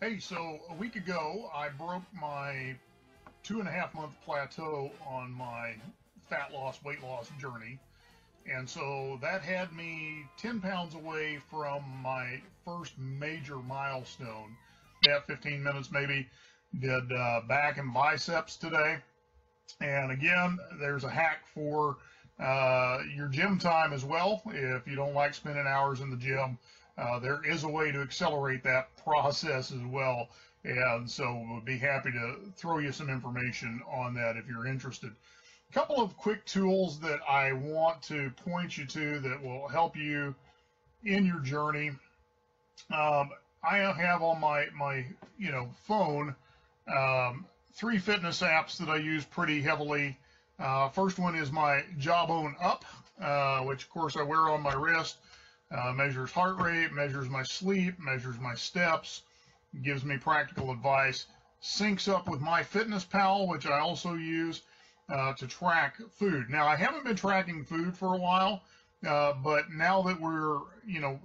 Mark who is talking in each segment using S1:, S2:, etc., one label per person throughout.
S1: Hey, so a week ago, I broke my 2.5 month plateau on my fat loss, weight loss journey. And so that had me 10 pounds away from my first major milestone. Yeah, 15 minutes maybe. Did back and biceps today. And again, there's a hack for your gym time as well. If you don't like spending hours in the gym, there is a way to accelerate that process as well. And so we'll be happy to throw you some information on that if you're interested. A couple of quick tools that I want to point you to that will help you in your journey. I have on my phone 3 fitness apps that I use pretty heavily. First one is my Jawbone Up, which of course I wear on my wrist. Measures heart rate, measures my sleep, measures my steps, gives me practical advice. Syncs up with MyFitnessPal, which I also use to track food. Now, I haven't been tracking food for a while, but now that we're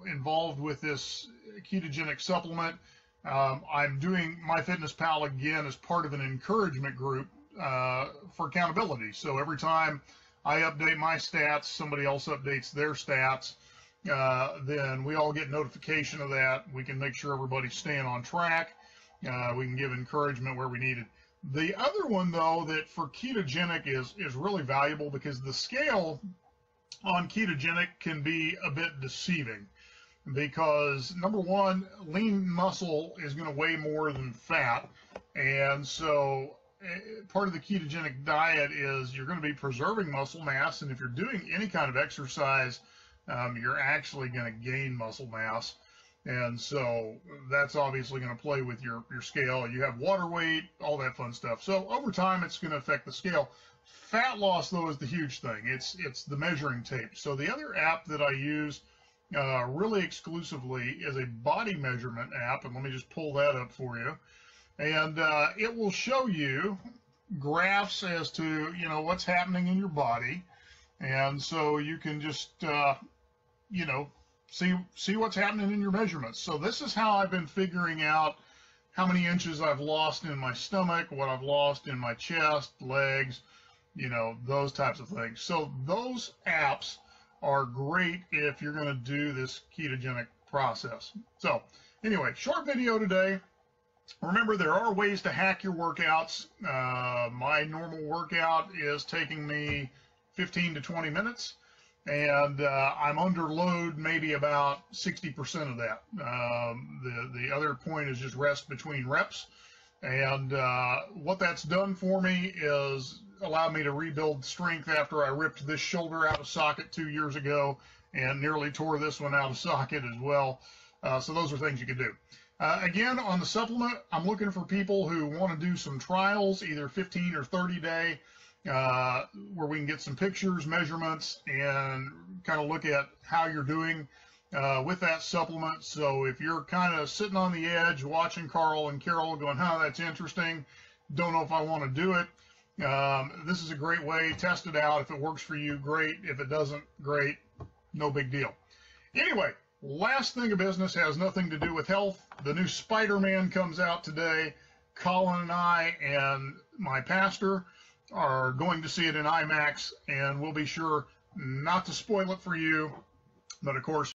S1: involved with this ketogenic supplement, I'm doing MyFitnessPal again as part of an encouragement group for accountability. So every time I update my stats, somebody else updates their stats. Then we all get notification of that. We can make sure everybody's staying on track. We can give encouragement where we need it. The other one, though, that for ketogenic is really valuable because the scale on ketogenic can be a bit deceiving because, number one, lean muscle is going to weigh more than fat. And so part of the ketogenic diet is you're going to be preserving muscle mass. And if you're doing any kind of exercise, you're actually going to gain muscle mass. And so that's obviously going to play with your scale. You have water weight, all that fun stuff. So over time, it's going to affect the scale. Fat loss, though, is the huge thing. It's the measuring tape. So the other app that I use really exclusively is a body measurement app. And let me just pull that up for you. And it will show you graphs as to, what's happening in your body. And so you can just, see what's happening in your measurements. So this is how I've been figuring out how many inches I've lost in my stomach, what I've lost in my chest, legs, those types of things. So those apps are great if you're going to do this ketogenic process. So anyway, short video today. Remember, there are ways to hack your workouts. My normal workout is taking me 15 to 20 minutes. And I'm under load maybe about 60% of that. The other point is just rest between reps. And what that's done for me is allowed me to rebuild strength after I ripped this shoulder out of socket 2 years ago and nearly tore this one out of socket as well. So those are things you can do. Again, on the supplement, I'm looking for people who want to do some trials, either 15 or 30 day. Where we can get some pictures, measurements, and kind of look at how you're doing with that supplement. So if you're kind of sitting on the edge watching Carl and Carol going, that's interesting, don't know if I want to do it, this is a great way. Test it out. If it works for you, great. If it doesn't, great. No big deal. Anyway, last thing of business has nothing to do with health. The new Spider-Man comes out today. Colin and I and my pastor are going to see it in IMAX, and we'll be sure not to spoil it for you. But of course,